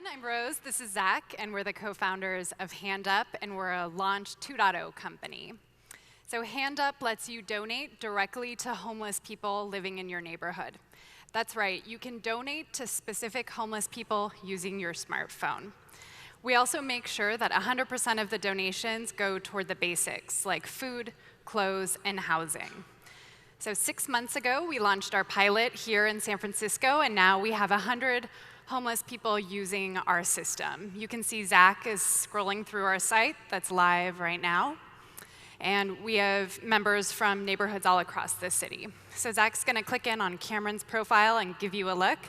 I'm Rose, this is Zach, and we're the co-founders of Handup, and we're a Launch 2.0 company. So Handup lets you donate directly to homeless people living in your neighborhood. That's right, you can donate to specific homeless people using your smartphone. We also make sure that 100% of the donations go toward the basics, like food, clothes, and housing. So 6 months ago, we launched our pilot here in San Francisco, and now we have 100 homeless people using our system. You can see Zach is scrolling through our site that's live right now. And we have members from neighborhoods all across the city. So Zach's gonna click in on Cameron's profile and give you a look.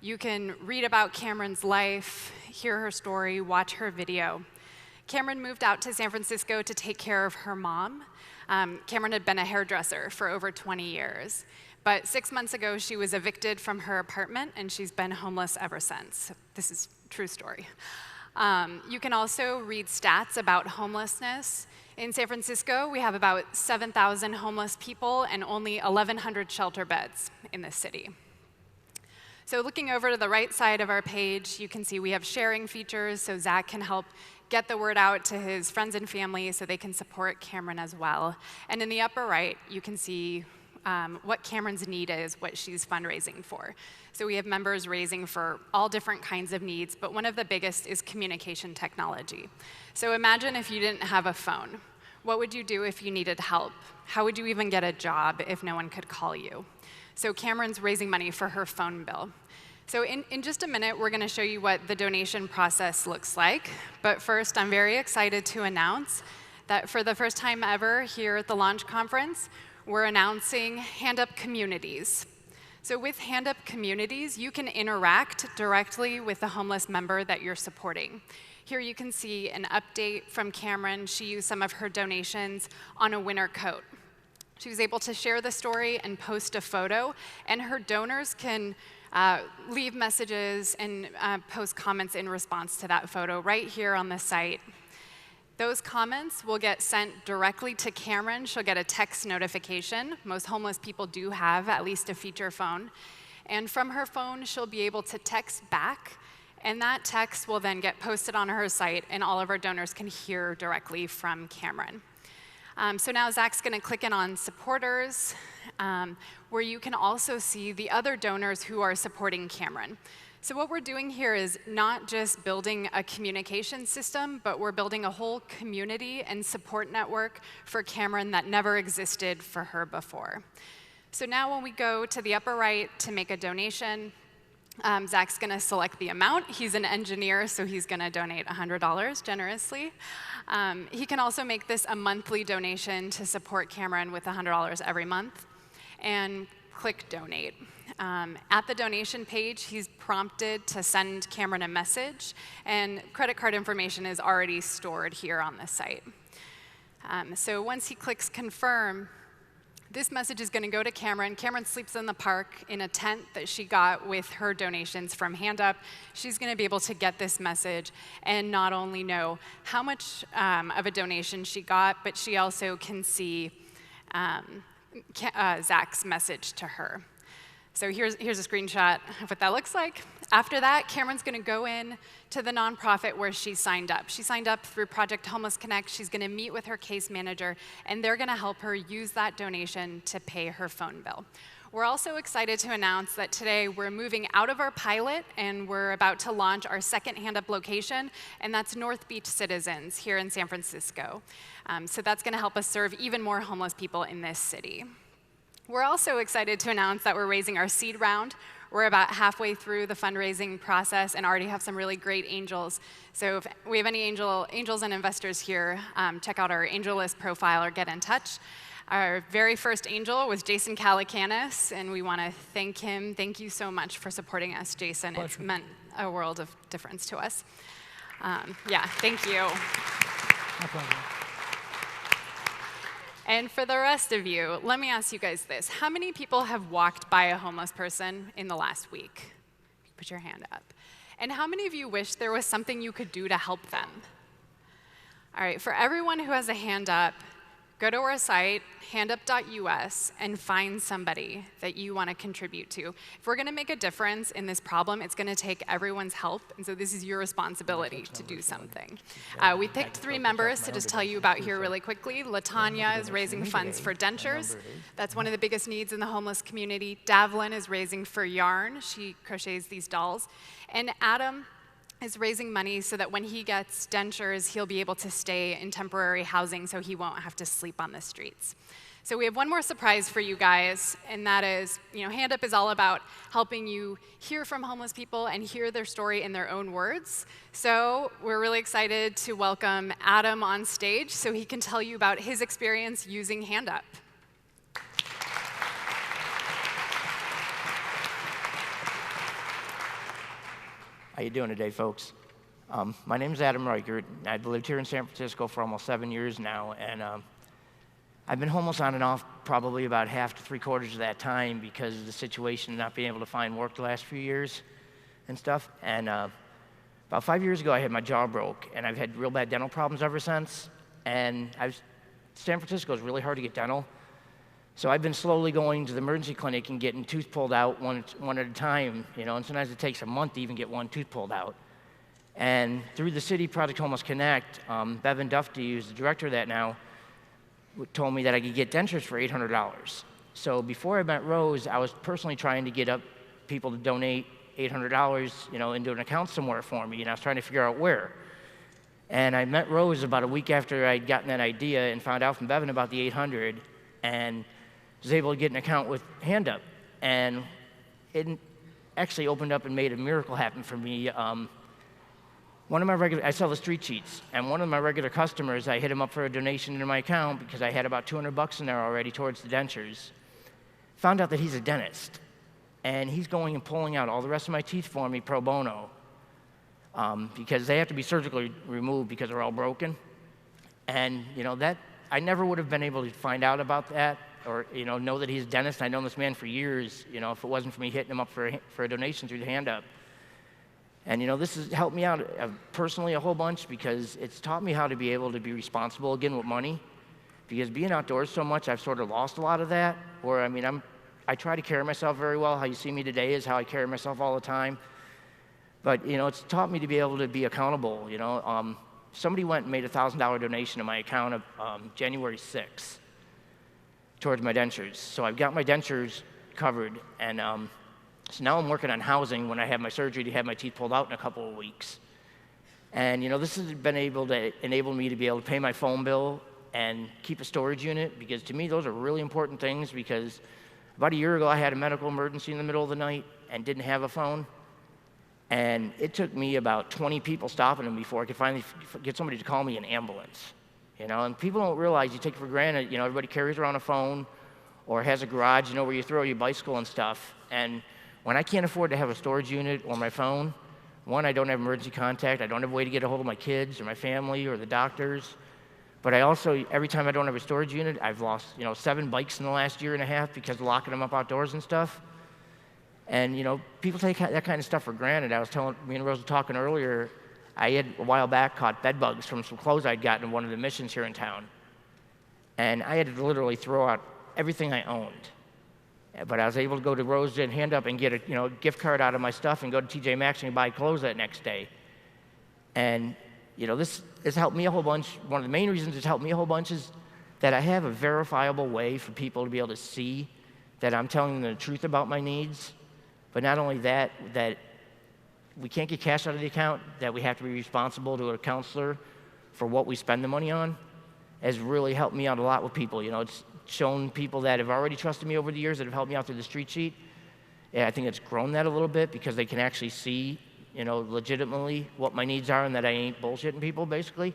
You can read about Cameron's life, hear her story, watch her video. Cameron moved out to San Francisco to take care of her mom. Cameron had been a hairdresser for over 20 years. But 6 months ago, she was evicted from her apartment, and she's been homeless ever since. This is a true story. You can also read stats about homelessness. In San Francisco, we have about 7,000 homeless people and only 1,100 shelter beds in the city. So looking over to the right side of our page, you can see we have sharing features, so Zach can help get the word out to his friends and family so they can support Cameron as well. And in the upper right, you can see what Cameron's need is, what she's fundraising for. So we have members raising for all different kinds of needs, but one of the biggest is communication technology. So imagine if you didn't have a phone. What would you do if you needed help? How would you even get a job if no one could call you? So Cameron's raising money for her phone bill. So in just a minute, we're gonna show you what the donation process looks like. But first, I'm very excited to announce that for the first time ever here at the Launch Conference, we're announcing Handup Communities. So with Handup Communities, you can interact directly with the homeless member that you're supporting. Here you can see an update from Cameron. She used some of her donations on a winter coat. She was able to share the story and post a photo, and her donors can leave messages and post comments in response to that photo right here on the site. Those comments will get sent directly to Cameron. She'll get a text notification. Most homeless people do have at least a feature phone. And from her phone, she'll be able to text back, and that text will then get posted on her site, and all of our donors can hear directly from Cameron. So now Zach's gonna click in on supporters, where you can also see the other donors who are supporting Cameron. So what we're doing here is not just building a communication system, but we're building a whole community and support network for Cameron that never existed for her before. So now when we go to the upper right to make a donation, Zach's gonna select the amount. He's an engineer, so he's gonna donate $100 generously. He can also make this a monthly donation to support Cameron with $100 every month, and click donate. At the donation page, he's prompted to send Cameron a message, and credit card information is already stored here on the site. So once he clicks confirm, this message is gonna go to Cameron. Cameron sleeps in the park in a tent that she got with her donations from Handup. She's gonna be able to get this message and not only know how much of a donation she got, but she also can see Zach's message to her. So here's a screenshot of what that looks like. After that, Cameron's gonna go in to the nonprofit where she signed up. She signed up through Project Homeless Connect. She's gonna meet with her case manager, and they're gonna help her use that donation to pay her phone bill. We're also excited to announce that today we're moving out of our pilot, and we're about to launch our second Handup location, and that's North Beach Citizens here in San Francisco. So that's gonna help us serve even more homeless people in this city. We're also excited to announce that we're raising our seed round. We're about halfway through the fundraising process and already have some really great angels. So if we have any angels and investors here, check out our angel list profile or get in touch. Our very first angel was Jason Calacanis, and we want to thank him. Thank you so much for supporting us, Jason. Pleasure. It's meant a world of difference to us. Yeah, thank you. My pleasure. And for the rest of you, let me ask you guys this. How many people have walked by a homeless person in the last week? Put your hand up. And how many of you wish there was something you could do to help them? All right, for everyone who has a hand up, go to our site, handup.us, and find somebody that you want to contribute to. If we're going to make a difference in this problem, it's going to take everyone's help, and so this is your responsibility to do something. We picked 3 members to just tell you about here really quickly. LaTanya is raising funds for dentures. That's one of the biggest needs in the homeless community. Davlin is raising for yarn. She crochets these dolls. And Adam is raising money so that when he gets dentures, he'll be able to stay in temporary housing so he won't have to sleep on the streets. So we have one more surprise for you guys, and that is, Handup is all about helping you hear from homeless people and hear their story in their own words. So we're really excited to welcome Adam on stage so he can tell you about his experience using Handup. How you doing today, folks? My name is Adam Reichert. I've lived here in San Francisco for almost 7 years now, and I've been homeless on and off probably about half to 3/4 of that time because of the situation of not being able to find work the last few years and stuff. And about 5 years ago, I had my jaw broke, and I've had real bad dental problems ever since. And San Francisco is really hard to get dental. So I've been slowly going to the emergency clinic and getting tooth pulled out one at a time, and sometimes it takes a month to even get one tooth pulled out. And through the city Project Homeless Connect, Bevan Dufty, who's the director of that now, told me that I could get dentures for $800. So before I met Rose, I was personally trying to get up people to donate $800, into an account somewhere for me, and I was trying to figure out where. And I met Rose about a week after I'd gotten that idea and found out from Bevan about the 800, and was able to get an account with Handup, and it actually opened up and made a miracle happen for me. I sell the street sheets, and one of my regular customers, I hit him up for a donation into my account because I had about $200 in there already towards the dentures. Found out that he's a dentist, and he's going and pulling out all the rest of my teeth for me pro bono because they have to be surgically removed because they're all broken. And that I never would have been able to find out about that or know that he's a dentist. I've known this man for years, if it wasn't for me hitting him up for a donation through the Handup. And this has helped me out personally a whole bunch because it's taught me how to be able to be responsible again with money. Because being outdoors so much, I've sort of lost a lot of that. Where I try to carry myself very well. How you see me today is how I carry myself all the time. But it's taught me to be able to be accountable. Somebody went and made a $1,000 donation to my account of January 6th. Towards my dentures. So I've got my dentures covered, and so now I'm working on housing when I have my surgery to have my teeth pulled out in a couple of weeks. And this has been able to enable me to be able to pay my phone bill and keep a storage unit, because to me those are really important things, because about a year ago I had a medical emergency in the middle of the night and didn't have a phone. And it took me about 20 people stopping them before I could finally get somebody to call me an ambulance. And people don't realize, you take it for granted, everybody carries around a phone or has a garage, where you throw your bicycle and stuff. And when I can't afford to have a storage unit or my phone, one, I don't have emergency contact, I don't have a way to get a hold of my kids or my family or the doctors. But I also, every time I don't have a storage unit, I've lost, 7 bikes in the last year and a half because of locking them up outdoors and stuff. And, people take that kind of stuff for granted. Me and Rose were talking earlier, I had, a while back, caught bed bugs from some clothes I'd gotten in one of the missions here in town. And I had to literally throw out everything I owned. But I was able to go to Rose and Handup and get a gift card out of my stuff and go to TJ Maxx and buy clothes that next day. And this has helped me a whole bunch. One of the main reasons it's helped me a whole bunch is that I have a verifiable way for people to be able to see that I'm telling them the truth about my needs. But not only that we can't get cash out of the account, that we have to be responsible to a counselor for what we spend the money on, has really helped me out a lot with people. It's shown people that have already trusted me over the years that have helped me out through the street sheet. Yeah, I think it's grown that a little bit because they can actually see, legitimately what my needs are and that I ain't bullshitting people, basically.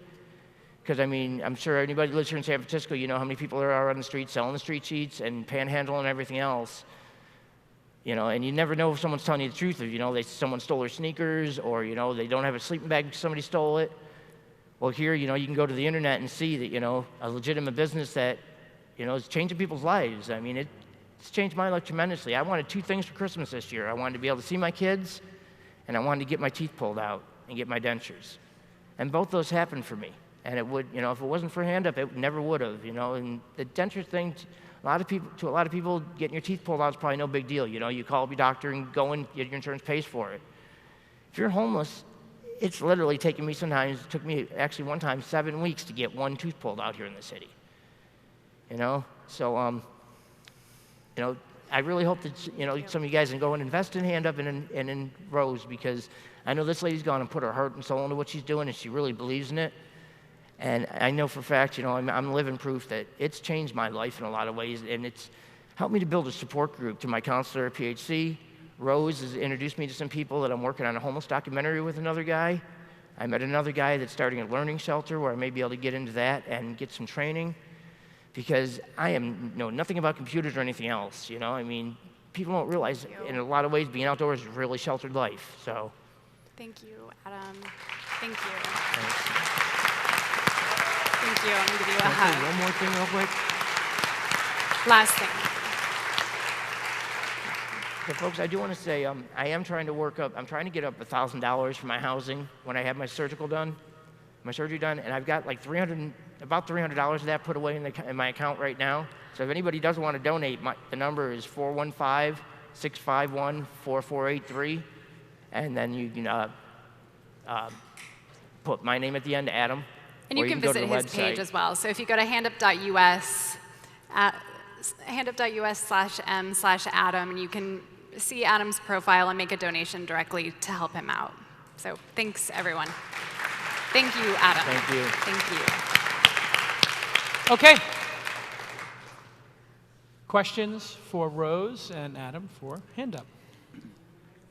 Because, I'm sure anybody who lives here in San Francisco, how many people there are on the street selling the street sheets and panhandling and everything else. And you never know if someone's telling you the truth, if someone stole their sneakers, or they don't have a sleeping bag because somebody stole it. Well, here, you can go to the internet and see that, a legitimate business that, is changing people's lives. It's changed my life tremendously. I wanted 2 things for Christmas this year. I wanted to be able to see my kids, and I wanted to get my teeth pulled out and get my dentures. And both those happened for me. And it would, you know, if it wasn't for Handup, it never would have, you know. And the denture thing, a lot of people, getting your teeth pulled out is probably no big deal. You know, you call up your doctor and go and your insurance pays for it. If you're homeless, it's literally taken me sometimes, it took me actually one time 7 weeks to get one tooth pulled out here in the city. You know, so, you know, I really hope that, you know, some of you guys can go and invest in Handup and in Rose, because I know this lady's gone and put her heart and soul into what she's doing, and she really believes in it. And I know for a fact, you know, I'm living proof that it's changed my life in a lot of ways, and it's helped me to build a support group to my counselor at PHC. Rose has introduced me to some people that I'm working on a homeless documentary with another guy. I met another guy that's starting a learning shelter where I may be able to get into that and get some training, because I know nothing about computers or anything else, you know? I mean, people don't realize in a lot of ways being outdoors is a really sheltered life, so. Thank you, Adam. Thank you. Thanks. Thank you. I'm going to give you a hug. One more thing real quick. Last thing. So folks, I do want to say I am trying to get up $1,000 for my housing when I have my surgery done, and I've got like about $300 of that put away in my account right now. So if anybody does want to donate, the number is 415-651-4483, and then you can put my name at the end, Adam. And you can visit his page as well. So if you go to handup.us, handup.us/m/Adam, and you can see Adam's profile and make a donation directly to help him out. So thanks, everyone. Thank you, Adam. Thank you. Thank you. Okay. Questions for Rose and Adam for Handup?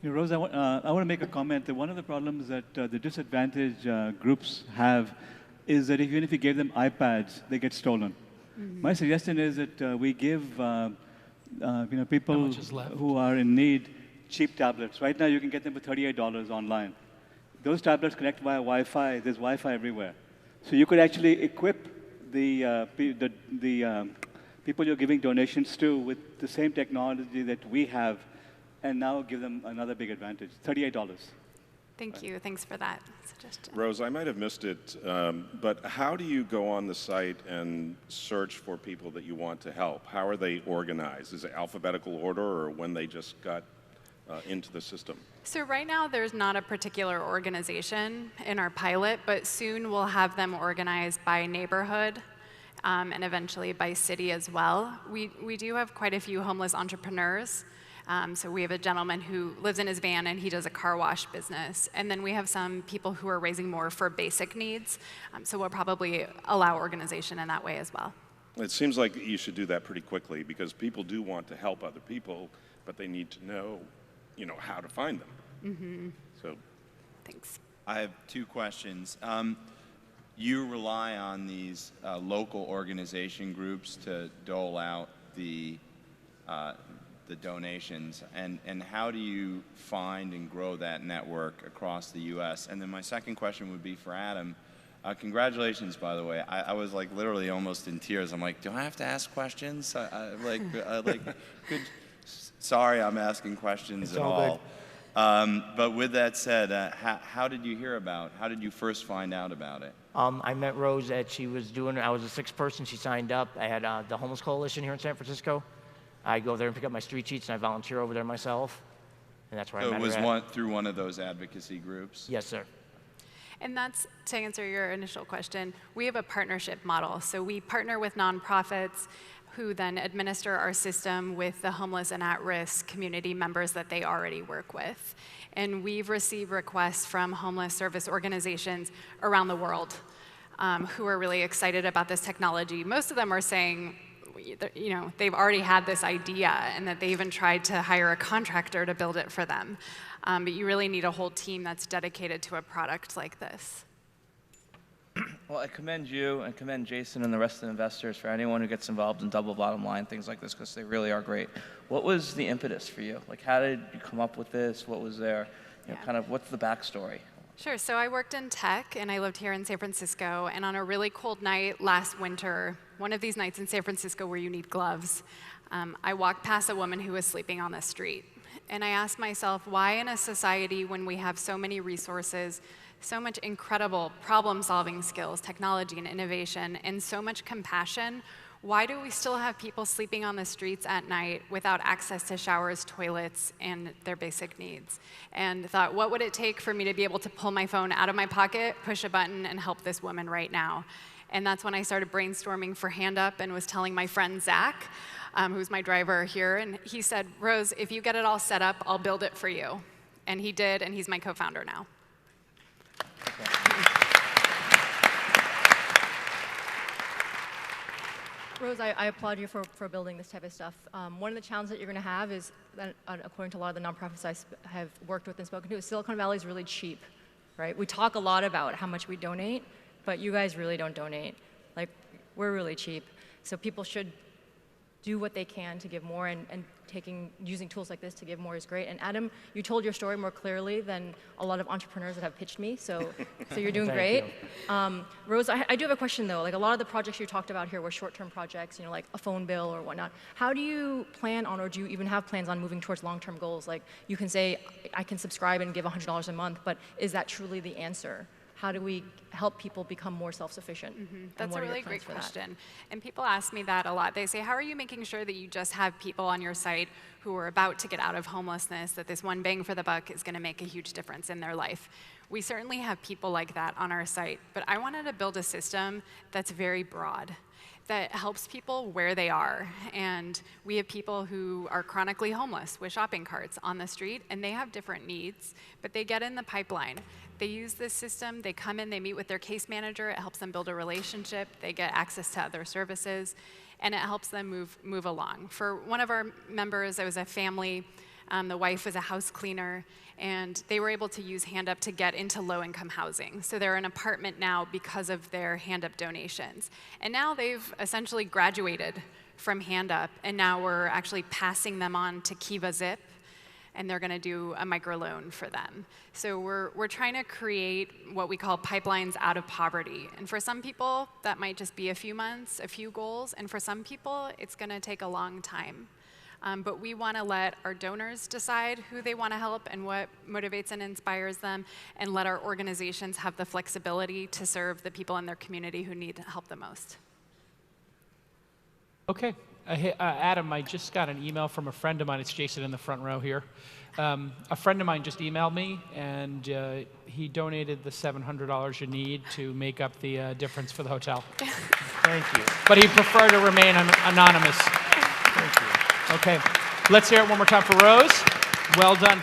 Rose, I want to make a comment that one of the problems that the disadvantaged groups have is that even if you gave them iPads, they get stolen. Mm-hmm. My suggestion is that we give people who are in need cheap tablets. Right now, you can get them for $38 online. Those tablets connect via Wi-Fi. There's Wi-Fi everywhere. So you could actually equip the people you're giving donations to with the same technology that we have, and now give them another big advantage, $38. Thank you. Thanks for that suggestion. Rose, I might have missed it, but how do you go on the site and search for people that you want to help? How are they organized? Is it alphabetical order, or when they just got into the system? So right now, there's not a particular organization in our pilot, but soon we'll have them organized by neighborhood and eventually by city as well. We do have quite a few homeless entrepreneurs. So we have a gentleman who lives in his van and he does a car wash business. And then we have some people who are raising more for basic needs. So we'll probably allow organization in that way as well. It seems like you should do that pretty quickly, because people do want to help other people, but they need to know, how to find them. Mm-hmm. So, thanks. I have two questions. You rely on these local organization groups to dole out the donations, and how do you find and grow that network across the U.S.? And then my second question would be for Adam. Congratulations, by the way. I was like literally almost in tears. I'm like, do I have to ask questions? Sorry, I'm asking questions at all. But with that said, how did you hear about? How did you first find out about it? I met Rose that I was the sixth person. She signed up. I had the Homeless Coalition here in San Francisco. I go there and pick up my street sheets, and I volunteer over there myself. And that's where I met her at. So it was through one of those advocacy groups? Yes, sir. And that's, to answer your initial question, we have a partnership model. So we partner with nonprofits who then administer our system with the homeless and at-risk community members that they already work with. And we've received requests from homeless service organizations around the world who are really excited about this technology. Most of them are saying, they've already had this idea and that they even tried to hire a contractor to build it for them. But you really need a whole team that's dedicated to a product like this. Well, I commend you and commend Jason and the rest of the investors for anyone who gets involved in double bottom line, things like this, because they really are great. What was the impetus for you? Like, how did you come up with this? What was there? What's the backstory? Sure. So I worked in tech, and I lived here in San Francisco. And on a really cold night last winter, one of these nights in San Francisco where you need gloves, I walked past a woman who was sleeping on the street. And I asked myself, why in a society when we have so many resources So much incredible problem-solving skills, technology and innovation, and so much compassion. Why do we still have people sleeping on the streets at night without access to showers, toilets, and their basic needs? And thought, what would it take for me to be able to pull my phone out of my pocket, push a button, and help this woman right now? And that's when I started brainstorming for Handup and was telling my friend Zach, who's my driver here, and he said, Rose, if you get it all set up, I'll build it for you. And he did, and he's my co-founder now. Rose, I applaud you for building this type of stuff. One of the challenges that you're going to have is that, according to a lot of the nonprofits I have worked with and spoken to, is Silicon Valley is really cheap, right? We talk a lot about how much we donate, but you guys really don't donate. Like, we're really cheap. So people should do what they can to give more, and using tools like this to give more is great. And Adam, you told your story more clearly than a lot of entrepreneurs that have pitched me, so you're doing great. Rose, I do have a question though. Like, a lot of the projects you talked about here were short-term projects, you know, like a phone bill or whatnot. How do you plan on, or do you even have plans on moving towards long-term goals? Like, you can say, I can subscribe and give $100 a month, but is that truly the answer? How do we help people become more self-sufficient? That's a really great question. And people ask me that a lot. They say, how are you making sure that you just have people on your site who are about to get out of homelessness, that this one bang for the buck is going to make a huge difference in their life? We certainly have people like that on our site, but I wanted to build a system that's very broad, that helps people where they are. And we have people who are chronically homeless with shopping carts on the street, and they have different needs, but they get in the pipeline. They use this system, they come in, they meet with their case manager, it helps them build a relationship, they get access to other services, and it helps them move along. For one of our members, it was a family, the wife was a house cleaner, and they were able to use Handup to get into low-income housing. So they're in an apartment now because of their Handup donations. And now they've essentially graduated from Handup, and now we're actually passing them on to Kiva Zip, and they're going to do a microloan for them. So we're trying to create what we call pipelines out of poverty. And for some people, that might just be a few months, a few goals, and for some people, it's going to take a long time. But we want to let our donors decide who they want to help and what motivates and inspires them, and let our organizations have the flexibility to serve the people in their community who need help the most. Okay. Adam, I just got an email from a friend of mine. It's Jason in the front row here. A friend of mine just emailed me, and he donated the $700 you need to make up the difference for the hotel. Thank you. But he'd prefer to remain anonymous. Thank you. Okay. Let's hear it one more time for Rose. Well done.